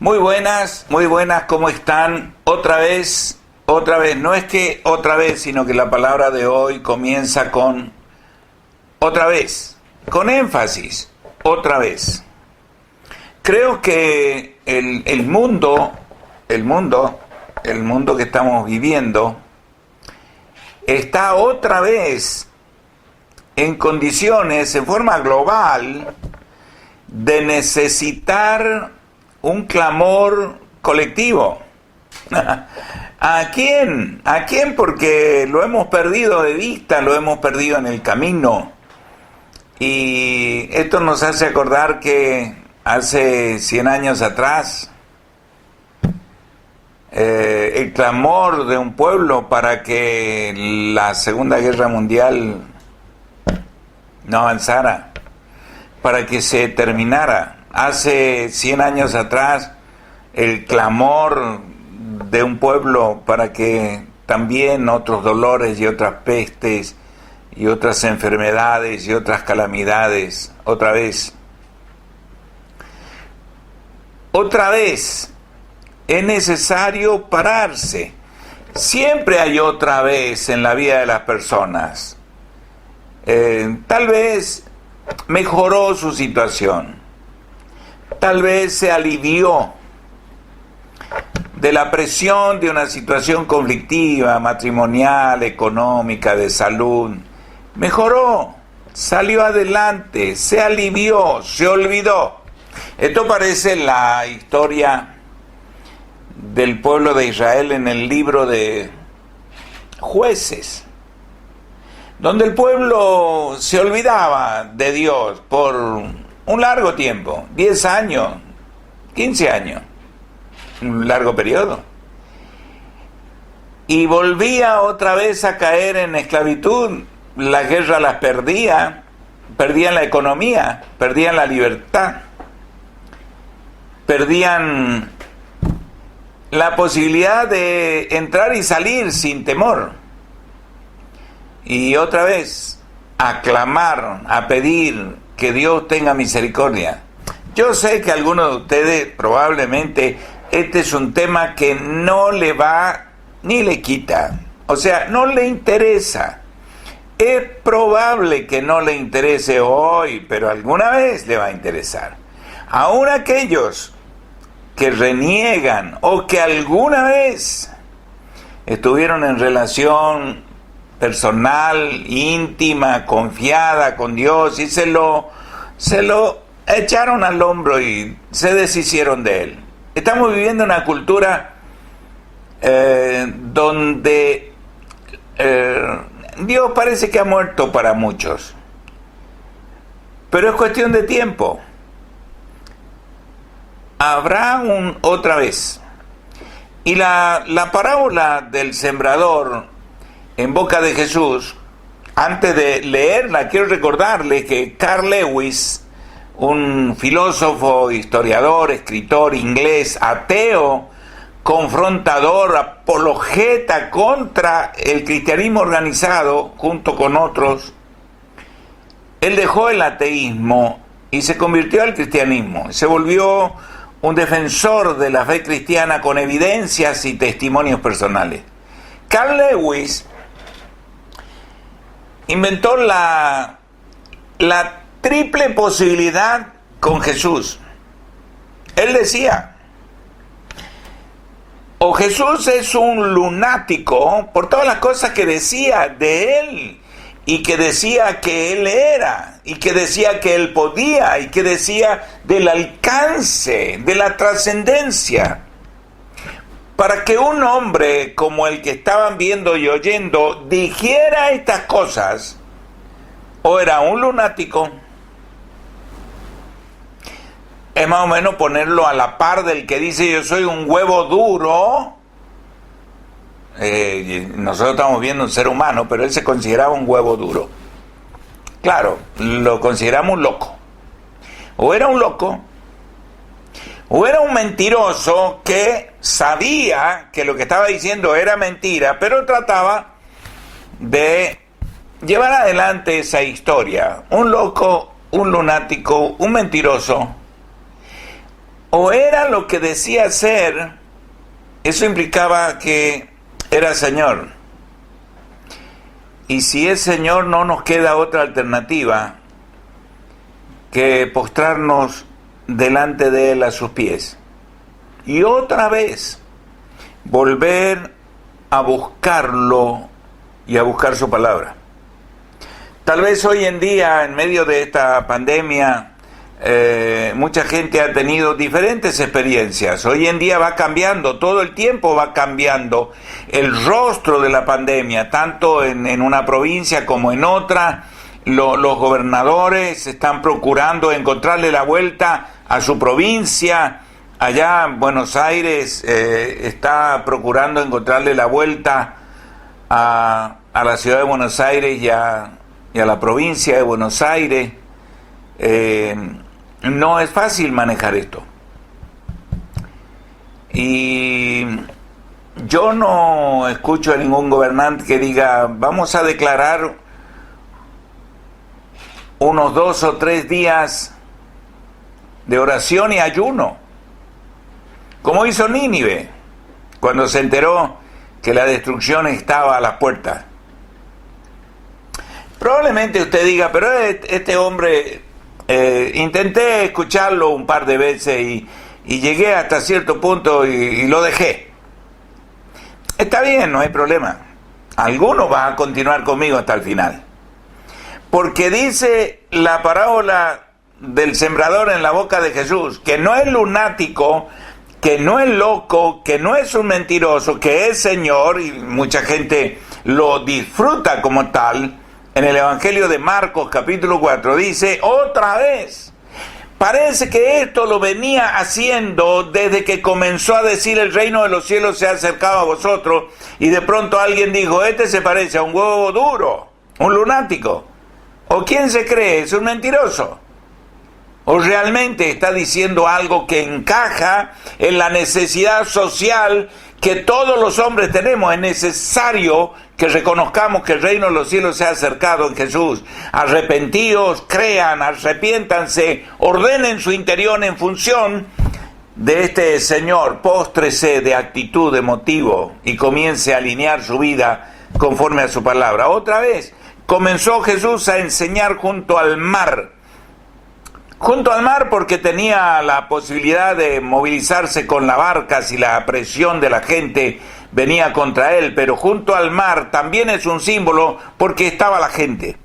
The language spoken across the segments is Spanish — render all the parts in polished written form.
Muy buenas, ¿cómo están? Otra vez, no es que otra vez, sino que la palabra de hoy comienza con otra vez, con énfasis, otra vez. Creo que el mundo que estamos viviendo, está otra vez en condiciones, en forma global, de necesitar un clamor colectivo. ¿A quién? ¿A quién? Porque lo hemos perdido de vista, lo hemos perdido en el camino. Y esto nos hace acordar que hace 100 años atrás, el clamor de un pueblo para que la Segunda Guerra Mundial no avanzara, para que se terminara. Hace 100 años atrás, el clamor de un pueblo para que también otros dolores y otras pestes y otras enfermedades y otras calamidades, otra vez es necesario pararse. Siempre hay otra vez en la vida de las personas. Tal vez mejoró su situación, tal vez se alivió de la presión de una situación conflictiva, matrimonial, económica, de salud. Mejoró, salió adelante, se alivió, se olvidó. Esto parece la historia del pueblo de Israel en el libro de Jueces, donde el pueblo se olvidaba de Dios por un largo tiempo, 10 años, 15 años, un largo periodo. Y volvía otra vez a caer en esclavitud. La guerra las perdían la economía, perdían la libertad, perdían la posibilidad de entrar y salir sin temor. Y otra vez, a clamar, a pedir que Dios tenga misericordia. Yo sé que algunos de ustedes probablemente este es un tema que no le va ni le quita. O sea, no le interesa. Es probable que no le interese hoy, pero alguna vez le va a interesar. Aún aquellos que reniegan o que alguna vez estuvieron en relación personal, íntima, confiada con Dios y se lo echaron al hombro y se deshicieron de él. Estamos viviendo una cultura donde Dios parece que ha muerto para muchos, pero es cuestión de tiempo. Habrá otra vez. Y la parábola del sembrador en boca de Jesús, antes de leerla, quiero recordarles que Carl Lewis, un filósofo, historiador, escritor inglés, ateo, confrontador, apologeta contra el cristianismo organizado, junto con otros, él dejó el ateísmo y se convirtió al cristianismo. Se volvió un defensor de la fe cristiana con evidencias y testimonios personales. Carl Lewis inventó la triple posibilidad con Jesús. Él decía, o Jesús es un lunático por todas las cosas que decía de él, y que decía que él era, y que decía que él podía, y que decía del alcance, de la trascendencia. Para que un hombre como el que estaban viendo y oyendo dijera estas cosas, o era un lunático, es más o menos ponerlo a la par del que dice yo soy un huevo duro. Nosotros estamos viendo un ser humano, pero él se consideraba un huevo duro. Claro, lo consideramos un loco. O era un loco, o era un mentiroso que sabía que lo que estaba diciendo era mentira, pero trataba de llevar adelante esa historia. Un loco, un lunático, un mentiroso, o era lo que decía ser, eso implicaba que era Señor. Y si es Señor, no nos queda otra alternativa que postrarnos delante de Él a sus pies. Y otra vez, volver a buscarlo y a buscar su palabra. Tal vez hoy en día, en medio de esta pandemia, mucha gente ha tenido diferentes experiencias. Hoy en día va cambiando, todo el tiempo va cambiando el rostro de la pandemia, tanto en una provincia como en otra. Los gobernadores están procurando encontrarle la vuelta a su provincia. Allá en Buenos Aires está procurando encontrarle la vuelta a la ciudad de Buenos Aires y a la provincia de Buenos Aires. No es fácil manejar esto. Y yo no escucho a ningún gobernante que diga, vamos a declarar unos 2 o 3 días de oración y ayuno, como hizo Nínive cuando se enteró que la destrucción estaba a las puertas. Probablemente usted diga, pero este hombre, intenté escucharlo un par de veces y llegué hasta cierto punto y lo dejé. Está bien, no hay problema. Alguno va a continuar conmigo hasta el final. Porque dice la parábola del sembrador en la boca de Jesús, que no es lunático, que no es loco, que no es un mentiroso, que es Señor, y mucha gente lo disfruta como tal. En el Evangelio de Marcos, capítulo 4, dice, otra vez, parece que esto lo venía haciendo desde que comenzó a decir el reino de los cielos se ha acercado a vosotros, y de pronto alguien dijo, este se parece a un huevo duro, un lunático. ¿O quién se cree? ¿Es un mentiroso? ¿O realmente está diciendo algo que encaja en la necesidad social que todos los hombres tenemos? Es necesario que reconozcamos que el reino de los cielos se ha acercado en Jesús. Arrepentíos, crean, arrepiéntanse, ordenen su interior en función de este Señor. Póstrese de actitud, de motivo, y comience a alinear su vida conforme a su palabra. Otra vez, comenzó Jesús a enseñar junto al mar. Junto al mar porque tenía la posibilidad de movilizarse con la barca si la presión de la gente venía contra él, pero junto al mar también es un símbolo porque estaba la gente.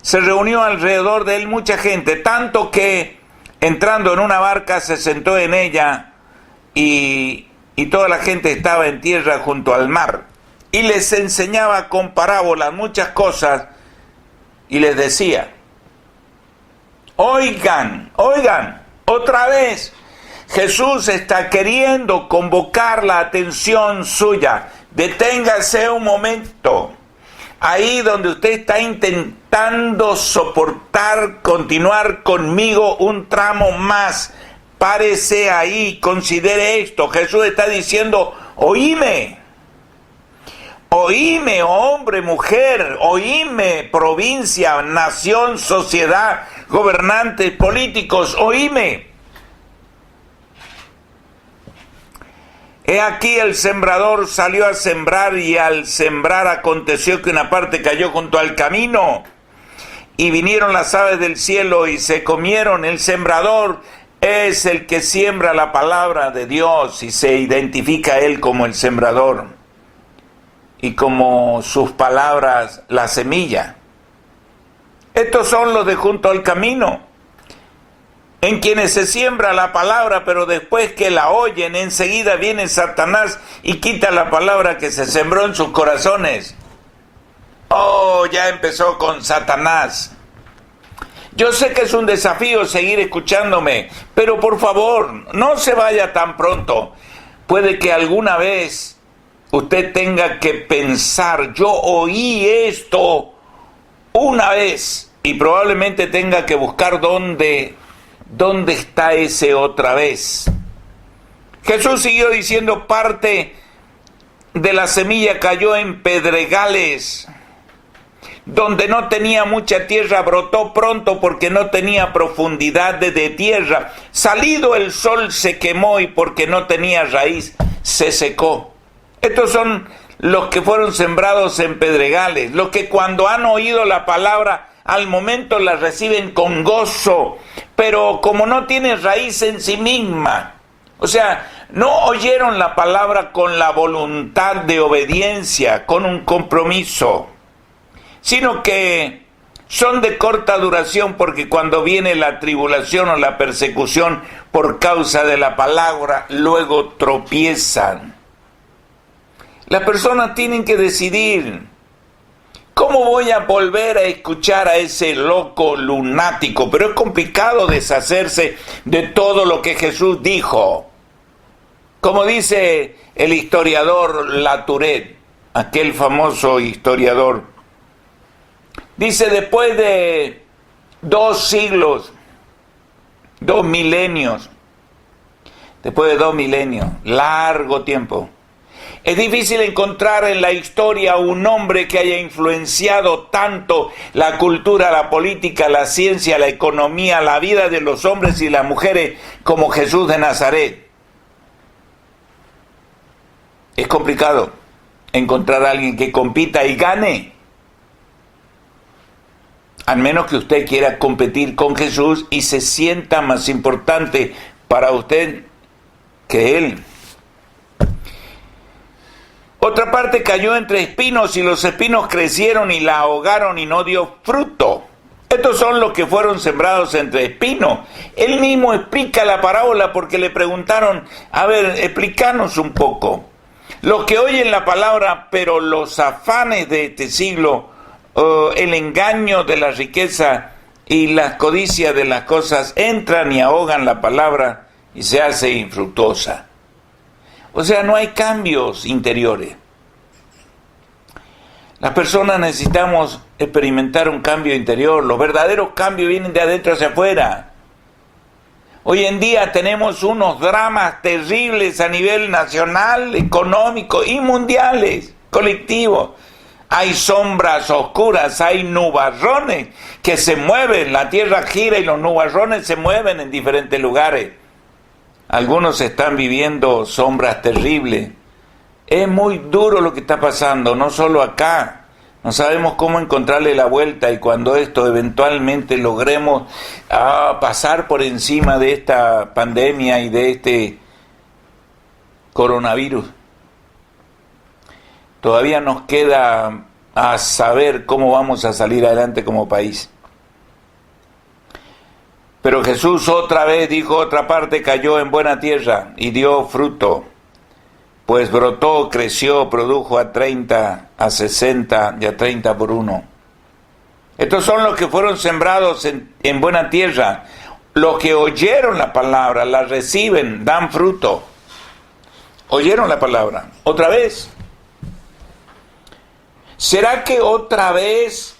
Se reunió alrededor de él mucha gente, tanto que entrando en una barca se sentó en ella y toda la gente estaba en tierra junto al mar. Y les enseñaba con parábolas muchas cosas y les decía, oigan, otra vez, Jesús está queriendo convocar la atención suya. Deténgase un momento. Ahí donde usted está intentando soportar, continuar conmigo un tramo más. Párese ahí, considere esto. Jesús está diciendo, oíme. Oíme, hombre, mujer, oíme, provincia, nación, sociedad, gobernantes, políticos, oíme. He aquí el sembrador salió a sembrar y al sembrar aconteció que una parte cayó junto al camino y vinieron las aves del cielo y se comieron. El sembrador es el que siembra la palabra de Dios y se identifica a él como el sembrador. Y como sus palabras, la semilla. Estos son los de junto al camino, en quienes se siembra la palabra, pero después que la oyen, enseguida viene Satanás y quita la palabra que se sembró en sus corazones. Oh, ya empezó con Satanás. Yo sé que es un desafío seguir escuchándome, pero por favor, no se vaya tan pronto. Puede que alguna vez usted tenga que pensar, yo oí esto una vez, y probablemente tenga que buscar dónde está ese otra vez. Jesús siguió diciendo, parte de la semilla cayó en pedregales. donde no tenía mucha tierra, brotó pronto porque no tenía profundidad de tierra. Salido el sol se quemó y porque no tenía raíz se secó. Estos son los que fueron sembrados en pedregales, los que cuando han oído la palabra al momento la reciben con gozo, pero como no tiene raíz en sí misma, o sea, no oyeron la palabra con la voluntad de obediencia, con un compromiso, sino que son de corta duración porque cuando viene la tribulación o la persecución por causa de la palabra, luego tropiezan. Las personas tienen que decidir, ¿cómo voy a volver a escuchar a ese loco lunático? Pero es complicado deshacerse de todo lo que Jesús dijo. Como dice el historiador Latourette, aquel famoso historiador, dice, después de 2 siglos, 2 milenios, después de 2 milenios, largo tiempo, es difícil encontrar en la historia un hombre que haya influenciado tanto la cultura, la política, la ciencia, la economía, la vida de los hombres y las mujeres como Jesús de Nazaret. Es complicado encontrar a alguien que compita y gane, al menos que usted quiera competir con Jesús y se sienta más importante para usted que Él. Otra parte cayó entre espinos y los espinos crecieron y la ahogaron y no dio fruto. Estos son los que fueron sembrados entre espinos. Él mismo explica la parábola porque le preguntaron, a ver, explícanos un poco. Los que oyen la palabra, pero los afanes de este siglo, el engaño de la riqueza y la codicia de las cosas entran y ahogan la palabra y se hace infructuosa. O sea, no hay cambios interiores. Las personas necesitamos experimentar un cambio interior. Los verdaderos cambios vienen de adentro hacia afuera. Hoy en día tenemos unos dramas terribles a nivel nacional, económico y mundiales, colectivos. Hay sombras oscuras, hay nubarrones que se mueven, la tierra gira y los nubarrones se mueven en diferentes lugares. Algunos están viviendo sombras terribles. Es muy duro lo que está pasando, no solo acá. No sabemos cómo encontrarle la vuelta y cuando esto eventualmente logremos pasar por encima de esta pandemia y de este coronavirus. Todavía nos queda a saber cómo vamos a salir adelante como país. Pero Jesús otra vez dijo, otra parte cayó en buena tierra y dio fruto, pues brotó, creció, produjo a 30, a 60 y a 30 por uno. Estos son los que fueron sembrados en buena tierra, los que oyeron la palabra, la reciben, dan fruto. Oyeron la palabra. ¿Otra vez? ¿Será que otra vez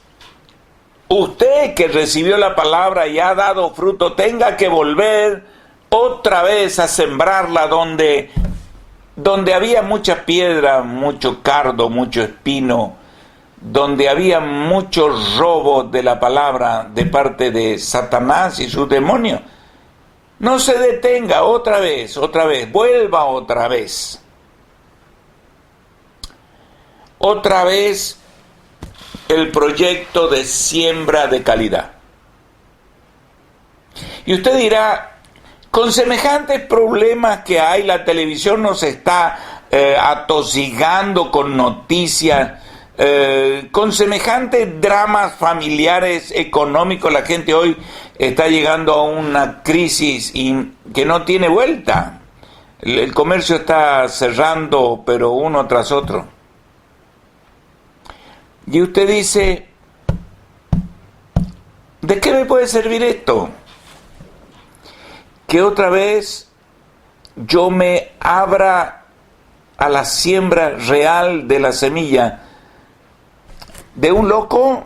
usted que recibió la palabra y ha dado fruto tenga que volver otra vez a sembrarla donde había mucha piedra, mucho cardo, mucho espino, donde había mucho robo de la palabra de parte de Satanás y sus demonios? No se detenga, otra vez, vuelva otra vez. Otra vez el proyecto de siembra de calidad. Y usted dirá, con semejantes problemas que hay, la televisión nos está atosigando con noticias, con semejantes dramas familiares, económicos, la gente hoy está llegando a una crisis que no tiene vuelta. El comercio está cerrando, pero uno tras otro. Y usted dice, ¿de qué me puede servir esto? Que otra vez yo me abra a la siembra real de la semilla de un loco,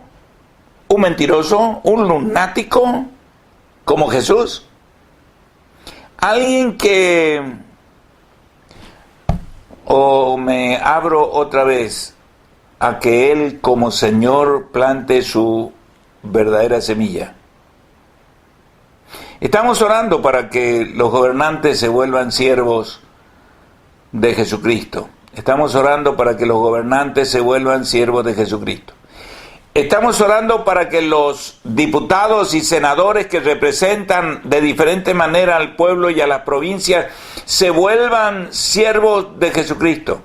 un mentiroso, un lunático como Jesús. Alguien o me abro otra vez a que Él como Señor plante su verdadera semilla. Estamos orando para que los gobernantes se vuelvan siervos de Jesucristo. Estamos orando para que los gobernantes se vuelvan siervos de Jesucristo. Estamos orando para que los diputados y senadores que representan de diferente manera al pueblo y a las provincias se vuelvan siervos de Jesucristo.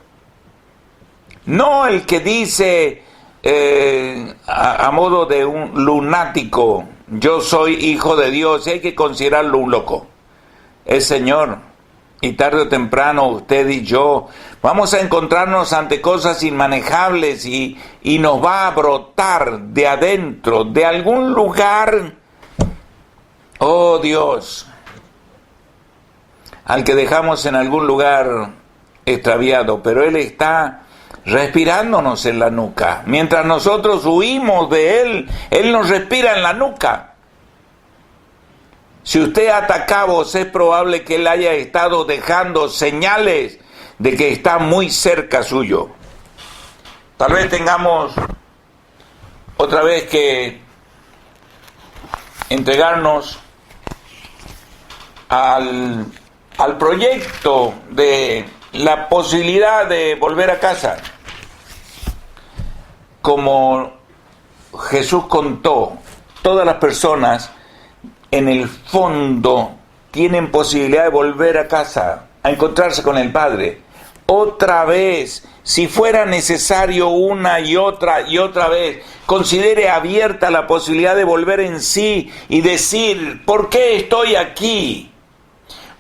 No el que dice a modo de un lunático, yo soy hijo de Dios, y hay que considerarlo un loco. Es Señor, y tarde o temprano usted y yo vamos a encontrarnos ante cosas inmanejables y nos va a brotar de adentro, de algún lugar, oh Dios, al que dejamos en algún lugar extraviado, pero Él está respirándonos en la nuca. Mientras nosotros huimos de Él, Él nos respira en la nuca. Si usted ata cabos, es probable que Él haya estado dejando señales de que está muy cerca suyo. Tal vez tengamos otra vez que entregarnos al proyecto de la posibilidad de volver a casa. Como Jesús contó, todas las personas en el fondo tienen posibilidad de volver a casa, a encontrarse con el Padre. Otra vez, si fuera necesario una y otra vez, considere abierta la posibilidad de volver en sí y decir, ¿por qué estoy aquí?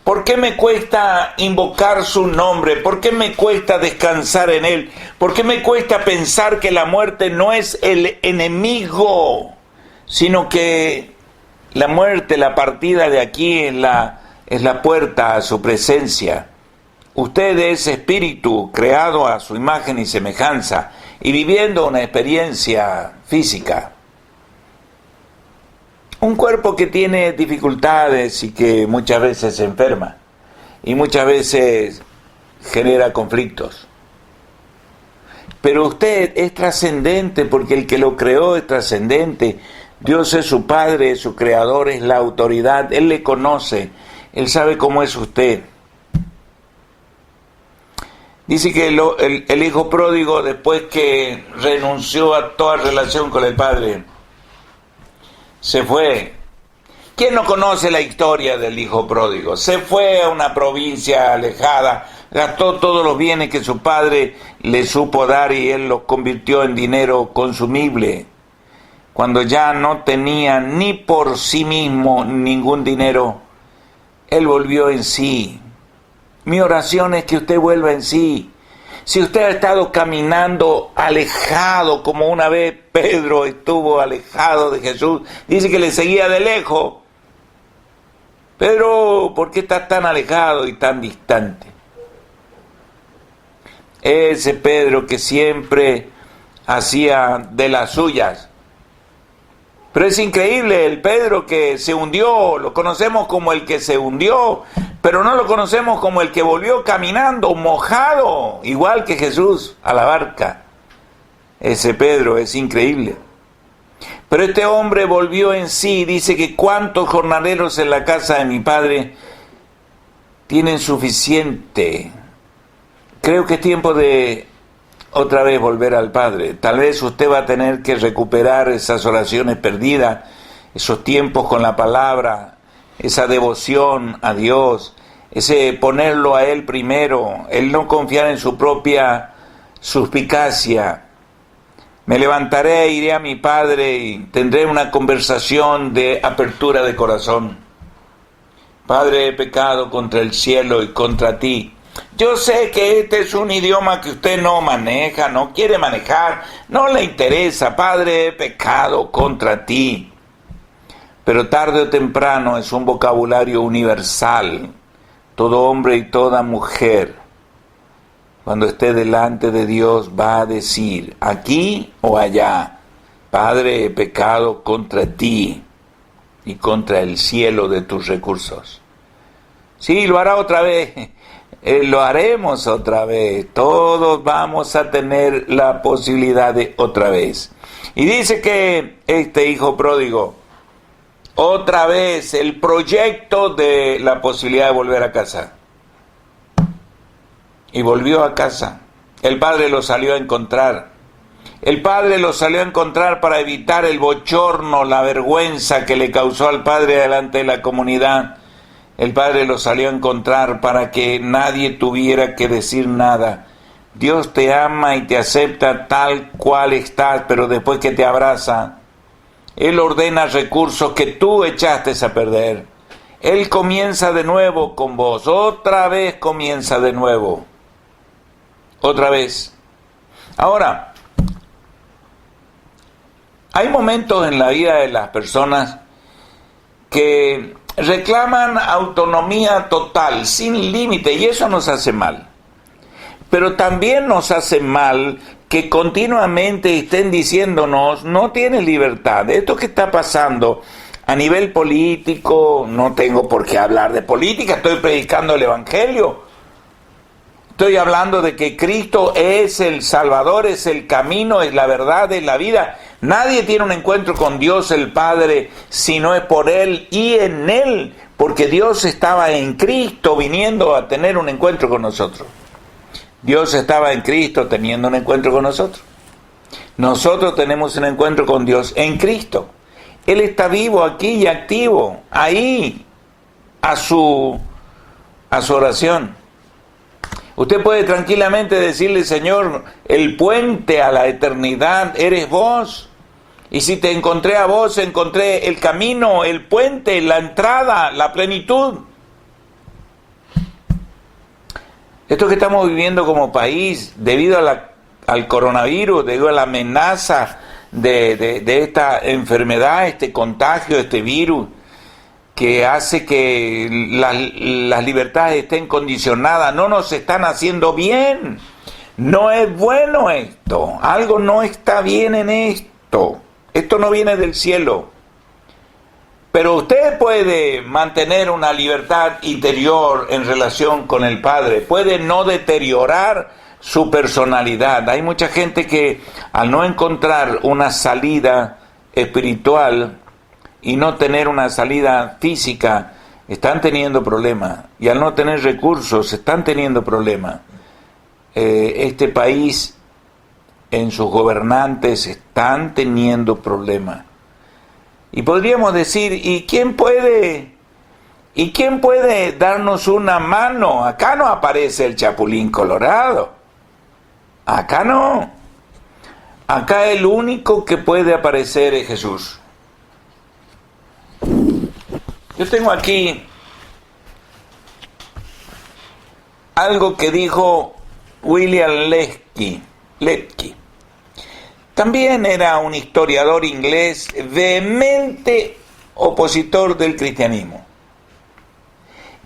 ¿Por qué me cuesta invocar su nombre? ¿Por qué me cuesta descansar en Él? ¿Por qué me cuesta pensar que la muerte no es el enemigo, sino que la muerte, la partida de aquí es la puerta a su presencia? Usted es espíritu creado a su imagen y semejanza y viviendo una experiencia física. Un cuerpo que tiene dificultades y que muchas veces se enferma y muchas veces genera conflictos. Pero usted es trascendente porque el que lo creó es trascendente. Dios es su Padre, es su Creador, es la autoridad. Él le conoce, Él sabe cómo es usted. Dice que el hijo pródigo, después que renunció a toda relación con el Padre, se fue. ¿Quién no conoce la historia del hijo pródigo? Se fue a una provincia alejada, gastó todos los bienes que su padre le supo dar y él los convirtió en dinero consumible. Cuando ya no tenía ni por sí mismo ningún dinero, él volvió en sí. Mi oración es que usted vuelva en sí. Si usted ha estado caminando alejado, como una vez Pedro estuvo alejado de Jesús, dice que le seguía de lejos. Pedro, ¿por qué estás tan alejado y tan distante? Ese Pedro que siempre hacía de las suyas. Pero es increíble, el Pedro que se hundió, lo conocemos como el que se hundió, pero no lo conocemos como el que volvió caminando, mojado, igual que Jesús, a la barca. Ese Pedro es increíble. Pero este hombre volvió en sí, dice que cuántos jornaleros en la casa de mi padre tienen suficiente. Creo que es tiempo de otra vez volver al Padre. Tal vez usted va a tener que recuperar esas oraciones perdidas, esos tiempos con la palabra, esa devoción a Dios, ese ponerlo a Él primero, el no confiar en su propia suspicacia. Me levantaré, iré a mi Padre y tendré una conversación de apertura de corazón. Padre, he pecado contra el cielo y contra ti. Yo sé que este es un idioma que usted no maneja, no quiere manejar, no le interesa. Padre, he pecado contra ti. Pero tarde o temprano es un vocabulario universal. Todo hombre y toda mujer, cuando esté delante de Dios, va a decir, aquí o allá, Padre, he pecado contra ti y contra el cielo de tus recursos. Sí, lo hará otra vez. lo haremos otra vez. Todos vamos a tener la posibilidad de otra vez. Y dice que este hijo pródigo, otra vez el proyecto de la posibilidad de volver a casa. Y volvió a casa. El padre lo salió a encontrar. El padre lo salió a encontrar para evitar el bochorno, la vergüenza que le causó al padre delante de la comunidad. El padre lo salió a encontrar para que nadie tuviera que decir nada. Dios te ama y te acepta tal cual estás, pero después que te abraza, Él ordena recursos que tú echaste a perder. Él comienza de nuevo con vos, otra vez comienza de nuevo. Otra vez. Ahora, hay momentos en la vida de las personas que reclaman autonomía total, sin límite, y eso nos hace mal. Pero también nos hace mal que continuamente estén diciéndonos, no tienes libertad. Esto que está pasando a nivel político, no tengo por qué hablar de política, estoy predicando el Evangelio. Estoy hablando de que Cristo es el Salvador, es el camino, es la verdad, es la vida. Nadie tiene un encuentro con Dios el Padre si no es por Él y en Él, porque Dios estaba en Cristo viniendo a tener un encuentro con nosotros. Dios estaba en Cristo teniendo un encuentro con nosotros. Nosotros tenemos un encuentro con Dios en Cristo. Él está vivo aquí y activo, ahí, a su oración. Usted puede tranquilamente decirle, Señor, el puente a la eternidad eres vos. Y si te encontré a vos, encontré el camino, el puente, la entrada, la plenitud. Esto que estamos viviendo como país, debido al coronavirus, debido a la amenaza de esta enfermedad, este contagio, este virus, que hace que las libertades estén condicionadas, no nos están haciendo bien. No es bueno esto. Algo no está bien en esto. Esto no viene del cielo. Pero usted puede mantener una libertad interior en relación con el Padre. Puede no deteriorar su personalidad. Hay mucha gente que al no encontrar una salida espiritual y no tener una salida física, están teniendo problemas. Y al no tener recursos, están teniendo problemas. Este país, en sus gobernantes, están teniendo problemas. Y podríamos decir, ¿y quién puede darnos una mano? Acá no aparece el Chapulín Colorado. Acá no. Acá el único que puede aparecer es Jesús. Yo tengo aquí algo que dijo William Lepke. También era un historiador inglés vehemente opositor del cristianismo.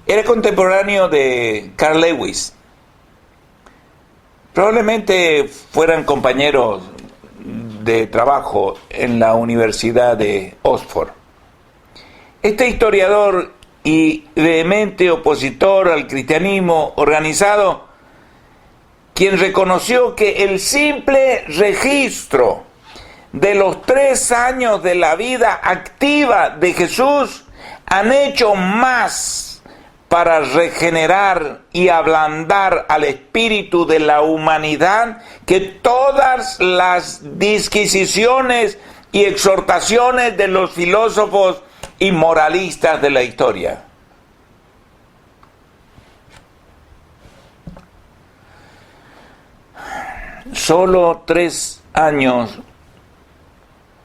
Era contemporáneo de Carl Lewis. Probablemente fueran compañeros de trabajo en la Universidad de Oxford. Este historiador y vehemente opositor al cristianismo organizado, quien reconoció que el simple registro de los 3 años de la vida activa de Jesús han hecho más para regenerar y ablandar al espíritu de la humanidad que todas las disquisiciones y exhortaciones de los filósofos y moralistas de la historia. Solo 3 años,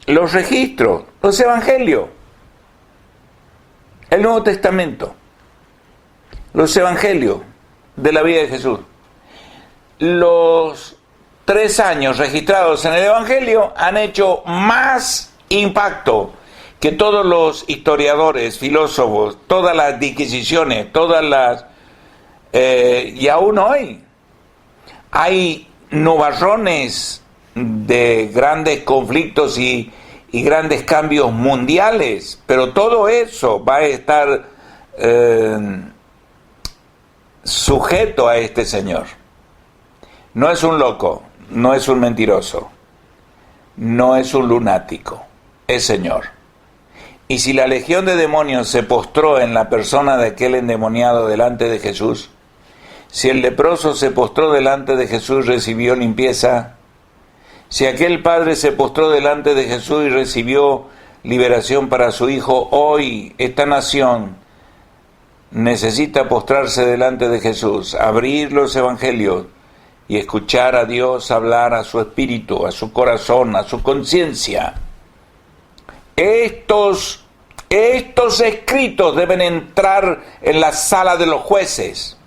los registros, los evangelios, el Nuevo Testamento, los evangelios de la vida de Jesús. Los 3 años registrados en el evangelio han hecho más impacto que todos los historiadores, filósofos, todas las disquisiciones, y aún hoy hay nubarrones de grandes conflictos y grandes cambios mundiales, pero todo eso va a estar sujeto a este señor. No es un loco, no es un mentiroso, no es un lunático, es señor. Y si la legión de demonios se postró en la persona de aquel endemoniado delante de Jesús, si el leproso se postró delante de Jesús y recibió limpieza, si aquel padre se postró delante de Jesús y recibió liberación para su hijo, hoy esta nación necesita postrarse delante de Jesús, abrir los evangelios y escuchar a Dios hablar a su espíritu, a su corazón, a su conciencia. Estos escritos deben entrar en la sala de los jueces,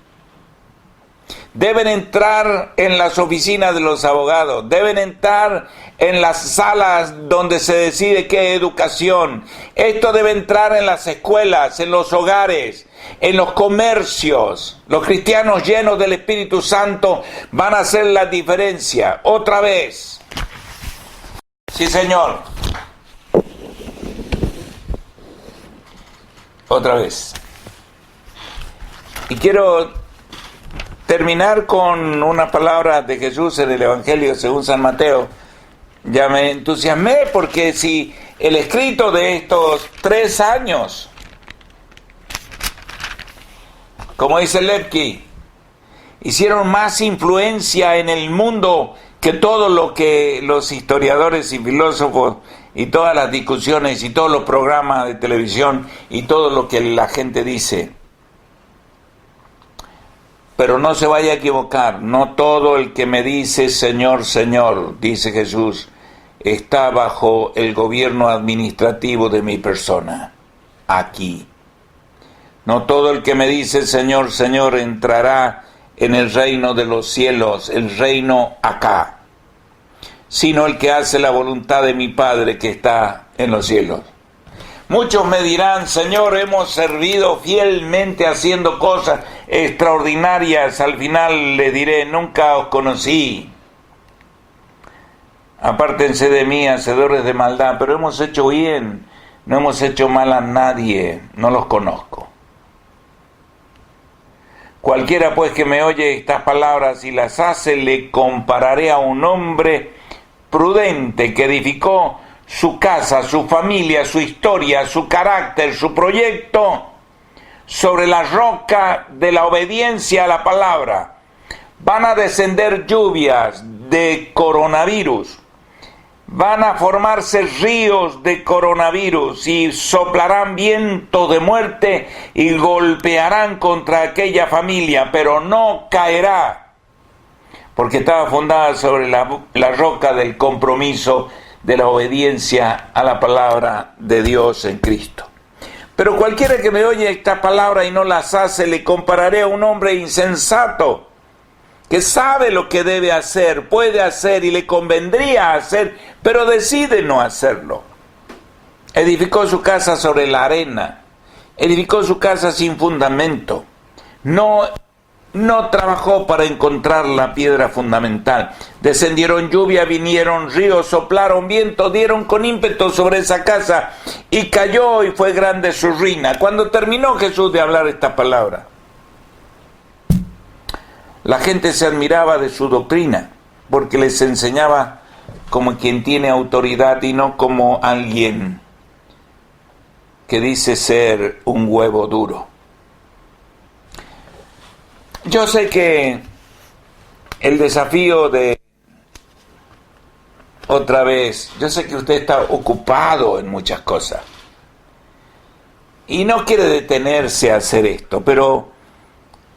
deben entrar en las oficinas de los abogados, deben entrar en las salas donde se decide qué educación. Esto debe entrar en las escuelas, en los hogares, en los comercios. Los cristianos llenos del Espíritu Santo van a hacer la diferencia. Otra vez. Sí, Señor. Otra vez. Y quiero terminar con una palabra de Jesús en el Evangelio según San Mateo. Ya me entusiasmé porque si el escrito de estos 3 años, como dice Lepke, hicieron más influencia en el mundo que todo lo que los historiadores y filósofos y todas las discusiones y todos los programas de televisión y todo lo que la gente dice. Pero no se vaya a equivocar, no todo el que me dice Señor, Señor, dice Jesús, está bajo el gobierno administrativo de mi persona, aquí. No todo el que me dice Señor, Señor entrará en el reino de los cielos, el reino acá, sino el que hace la voluntad de mi Padre que está en los cielos. Muchos me dirán, Señor, hemos servido fielmente haciendo cosas extraordinarias. Al final le diré, nunca os conocí. Apártense de mí, hacedores de maldad, pero hemos hecho bien, no hemos hecho mal a nadie, no los conozco. Cualquiera pues que me oye estas palabras y las hace, le compararé a un hombre prudente que edificó su casa, su familia, su historia, su carácter, su proyecto sobre la roca de la obediencia a la palabra. Van a descender lluvias de coronavirus, van a formarse ríos de coronavirus y soplarán vientos de muerte y golpearán contra aquella familia, pero no caerá, porque estaba fundada sobre la roca del compromiso de la obediencia a la palabra de Dios en Cristo. Pero cualquiera que me oye esta palabra y no las hace, le compararé a un hombre insensato, que sabe lo que debe hacer, puede hacer y le convendría hacer, pero decide no hacerlo. Edificó su casa sobre la arena, edificó su casa sin fundamento, no trabajó para encontrar la piedra fundamental. Descendieron lluvia, vinieron ríos, soplaron viento, dieron con ímpetu sobre esa casa y cayó y fue grande su ruina. Cuando terminó Jesús de hablar esta palabra, la gente se admiraba de su doctrina, porque les enseñaba como quien tiene autoridad y no como alguien que dice ser un huevo duro. Yo sé que el desafío de, otra vez, yo sé que usted está ocupado en muchas cosas y no quiere detenerse a hacer esto, pero,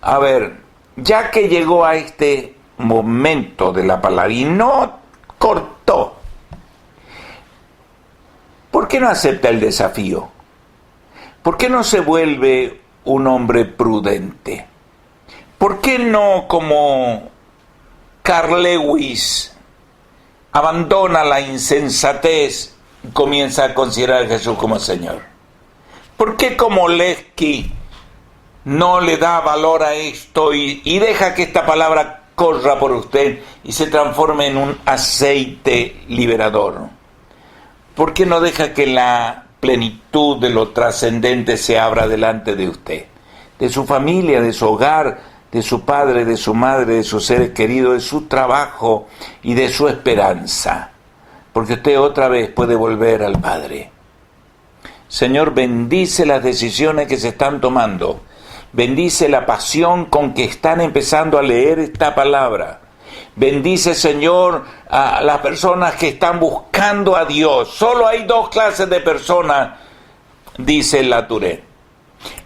a ver, ya que llegó a este momento de la palabra y no cortó, ¿por qué no acepta el desafío? ¿Por qué no se vuelve un hombre prudente? ¿Por qué no, como Carl Lewis, abandona la insensatez y comienza a considerar a Jesús como Señor? ¿Por qué, como Lepke, no le da valor a esto y deja que esta palabra corra por usted y se transforme en un aceite liberador? ¿Por qué no deja que la plenitud de lo trascendente se abra delante de usted, de su familia, de su hogar, de su padre, de su madre, de sus seres queridos, de su trabajo y de su esperanza, porque usted otra vez puede volver al Padre. Señor, bendice las decisiones que se están tomando, bendice la pasión con que están empezando a leer esta palabra. Bendice, Señor, a las personas que están buscando a Dios. Solo hay dos clases de personas, dice Latouré.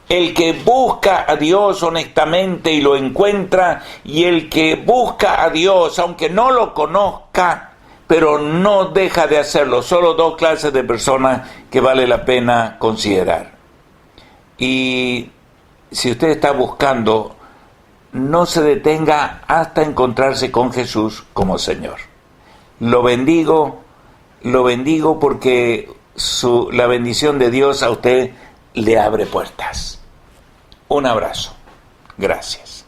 El que busca a Dios honestamente y lo encuentra, y el que busca a Dios, aunque no lo conozca, pero no deja de hacerlo. Solo dos clases de personas que vale la pena considerar. Y si usted está buscando, no se detenga hasta encontrarse con Jesús como Señor. Lo bendigo porque la bendición de Dios a usted le abre puertas. Un abrazo. Gracias.